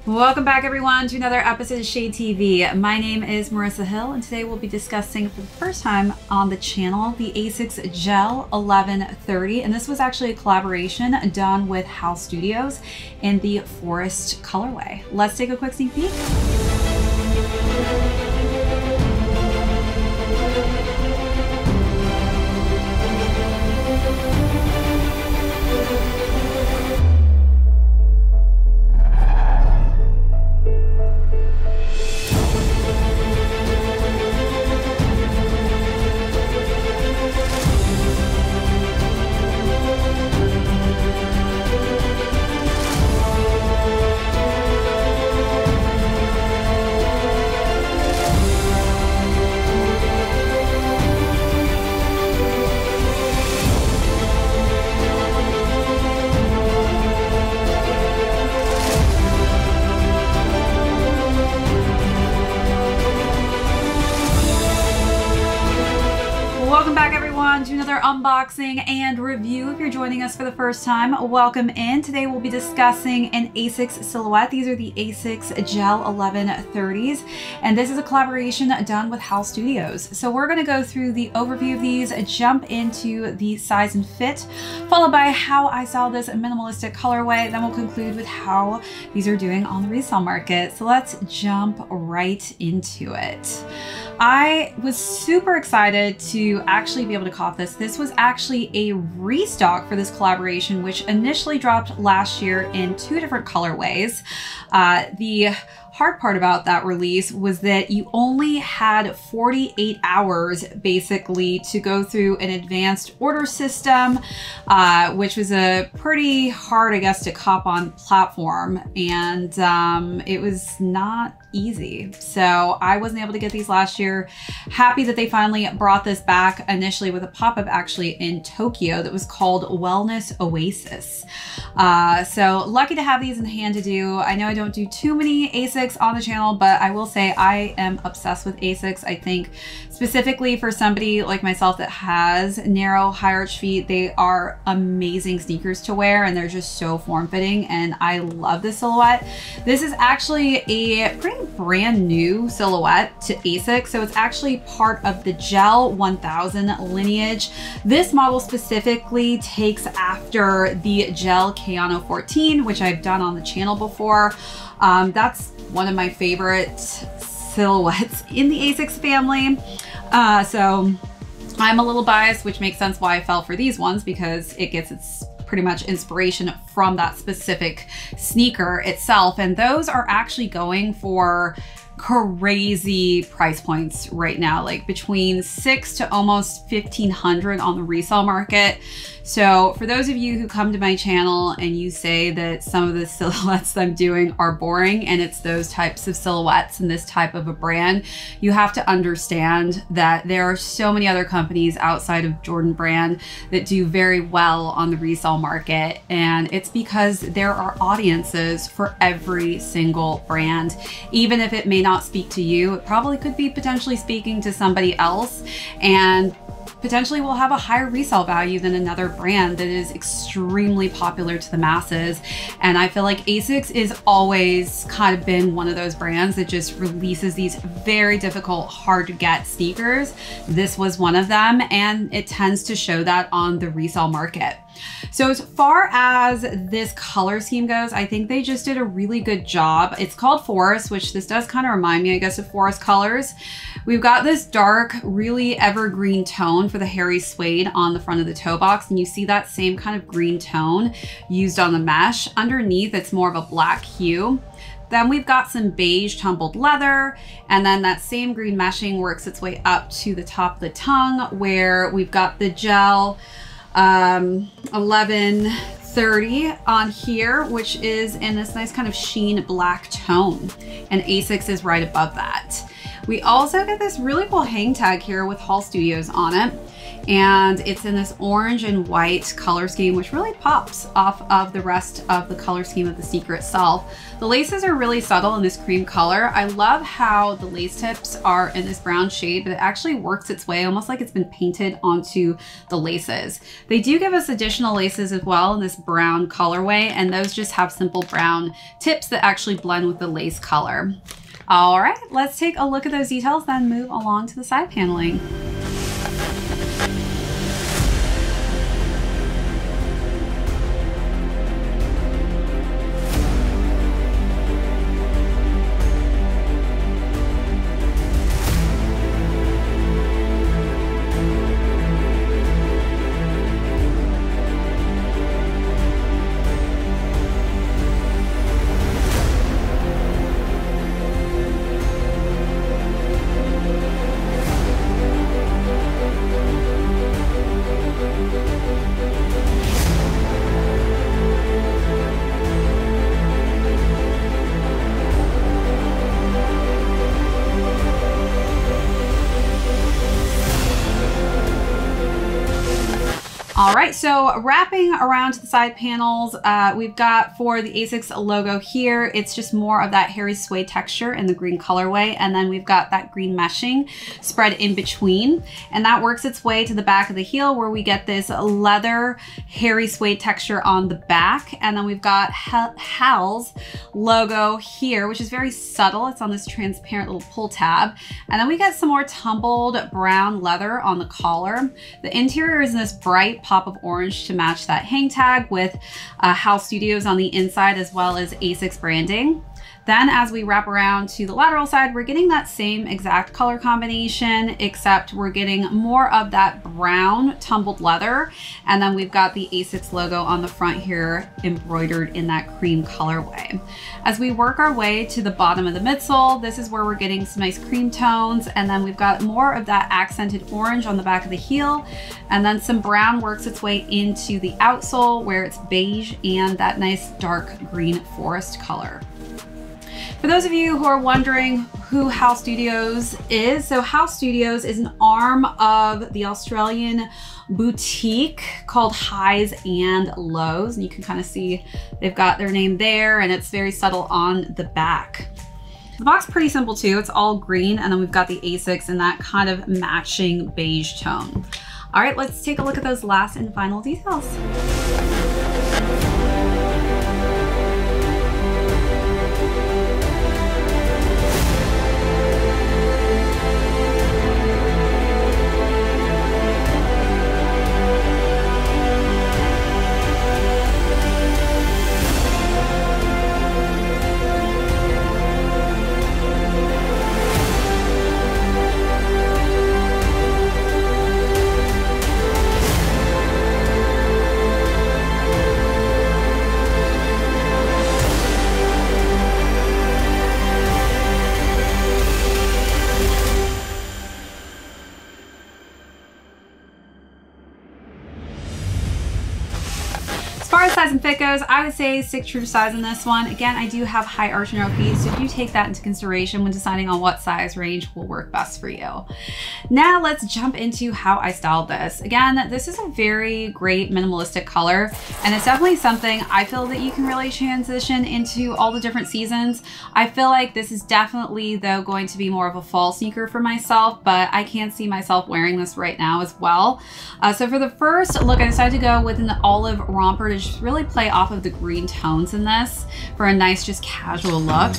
Welcome back everyone to another episode of ShadeTV. My name is Marissa Hill and today we'll be discussing for the first time on the channel the ASICS Gel-1130, and this was actually a collaboration done with HAL Studios in the Forest colorway. Let's take a quick sneak peek. Welcome back everyone to another unboxing and review. If you're joining us for the first time, welcome in. Today we'll be discussing an ASICS silhouette. These are the ASICS Gel-1130s, and this is a collaboration done with HAL Studios. So we're going to go through the overview of these, jump into the size and fit, followed by how I saw this minimalistic colorway. Then we'll conclude with how these are doing on the resale market. So let's jump right into it. I was super excited to actually be able to cop this. This was actually a restock for this collaboration, which initially dropped last year in 2 different colorways. The hard part about that release was that you only had 48 hours basically to go through an advanced order system, which was a pretty hard, I guess, to cop on platform. And it was not easy. So I wasn't able to get these last year. Happy that they finally brought this back, initially with a pop-up actually in Tokyo that was called Wellness Oasis. So lucky to have these in hand to do. I know I don't do too many ASICs on the channel, but I will say I am obsessed with ASICs. I think specifically for somebody like myself that has narrow high arch feet, they are amazing sneakers to wear and they're just so form-fitting, and I love this silhouette. This is actually a pretty brand new silhouette to ASICS, so it's actually part of the Gel-1000 lineage. This model specifically takes after the Gel-14, which I've done on the channel before. That's one of my favorite silhouettes in the ASICS family. So I'm a little biased, which makes sense why I fell for these ones, because it gets its pretty much inspiration from that specific sneaker itself. And those are actually going for crazy price points right now, like between $600 to almost $1,500 on the resale market. So for those of you who come to my channel and you say that some of the silhouettes I'm doing are boring, and it's those types of silhouettes and this type of a brand, you have to understand that there are so many other companies outside of Jordan Brand that do very well on the resale market. And it's because there are audiences for every single brand. Even if it may not speak to you, it probably could be potentially speaking to somebody else, and potentially will have a higher resale value than another brand that is extremely popular to the masses. And I feel like ASICS is always kind of been one of those brands that just releases these very difficult, hard to get sneakers. This was one of them, and it tends to show that on the resale market. So as far as this color scheme goes, I think they just did a really good job. It's called Forest, which this does kind of remind me, I guess, of forest colors. We've got this dark, really evergreen tone for the hairy suede on the front of the toe box, and you see that same kind of green tone used on the mesh. Underneath, it's more of a black hue. Then we've got some beige tumbled leather, and then that same green meshing works its way up to the top of the tongue, where we've got the Gel 1130 on here, which is in this nice kind of sheen black tone, and ASICS is right above that. We also get this really cool hang tag here with HAL Studios on it. and it's in this orange and white color scheme, which really pops off of the rest of the color scheme of the sneaker itself. The laces are really subtle in this cream color. I love how the lace tips are in this brown shade, but it actually works its way almost like it's been painted onto the laces. They do give us additional laces as well in this brown colorway, and those just have simple brown tips that actually blend with the lace color. All right, let's take a look at those details, then move along to the side paneling. All right, so wrapping around to the side panels, we've got for the ASICS logo here, it's just more of that hairy suede texture in the green colorway. And then we've got that green meshing spread in between. And that works its way to the back of the heel where we get this leather hairy suede texture on the back. And then we've got HAL's logo here, which is very subtle. It's on this transparent little pull tab. And then we get some more tumbled brown leather on the collar. The interior is in this bright pop of orange to match that hang tag with HAL Studios on the inside, as well as ASICS branding. Then as we wrap around to the lateral side, we're getting that same exact color combination, except we're getting more of that brown tumbled leather. And then we've got the ASICS logo on the front here, embroidered in that cream colorway. As we work our way to the bottom of the midsole, this is where we're getting some nice cream tones. And then we've got more of that accented orange on the back of the heel. And then some brown works its way into the outsole where it's beige and that nice dark green forest color. For those of you who are wondering who HAL Studios is, so HAL Studios is an arm of the Australian boutique called Highs and Lows. And you can kind of see they've got their name there, and it's very subtle on the back. The box is pretty simple too. It's all green, and then we've got the ASICS in that kind of matching beige tone. All right, let's take a look at those last and final details. As far as size and fit goes, I would say stick true to size in this one. Again, I do have high arch and narrow feet, so do take that into consideration when deciding on what size range will work best for you. Now let's jump into how I styled this. Again, this is a very great minimalistic color, and it's definitely something I feel that you can really transition into all the different seasons. I feel like this is definitely, though, going to be more of a fall sneaker for myself, but I can see myself wearing this right now as well. So for the first look, I decided to go with an olive romper to just really play off of the green tones in this for a nice, just casual look.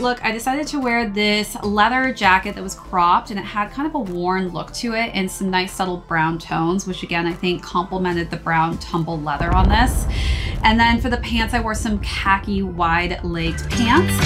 Look, I decided to wear this leather jacket that was cropped, and it had kind of a worn look to it and some nice subtle brown tones, which again, I think complemented the brown tumbled leather on this. And then for the pants, I wore some khaki wide-legged pants.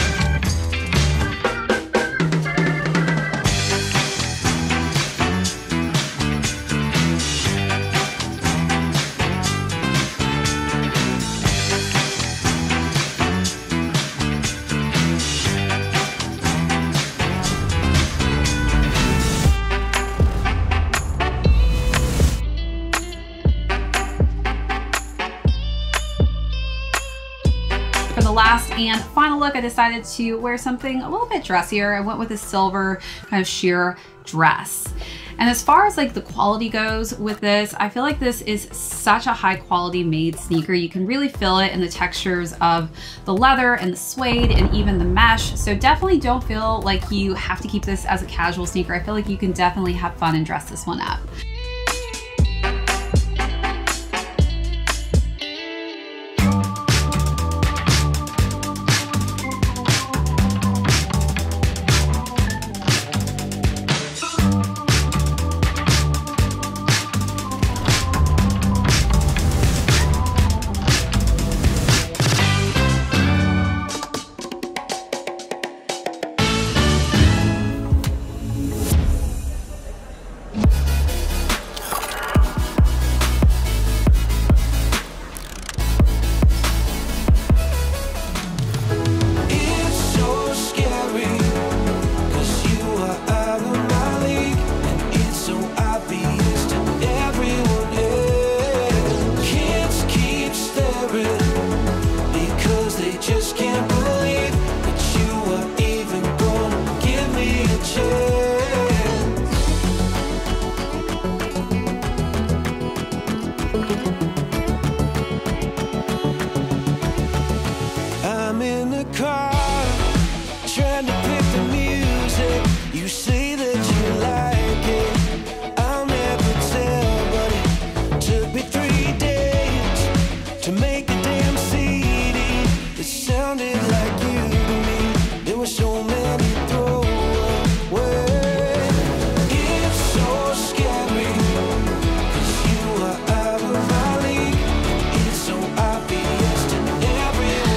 And final look, I decided to wear something a little bit dressier. I went with a silver kind of sheer dress. And as far as like the quality goes with this, I feel like this is such a high quality made sneaker. You can really feel it in the textures of the leather and the suede and even the mesh. So definitely don't feel like you have to keep this as a casual sneaker. I feel like you can definitely have fun and dress this one up.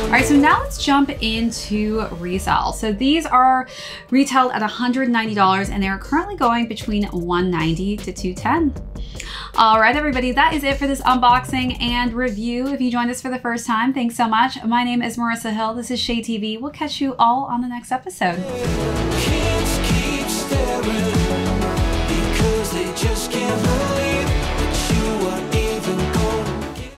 All right, so now let's jump into Resale. So these are retailed at $190 and they're currently going between $190 to $210. All right, everybody, that is it for this unboxing and review. If you joined us for the first time, thanks so much. My name is Marissa Hill. This is ShadeTV. We'll catch you all on the next episode.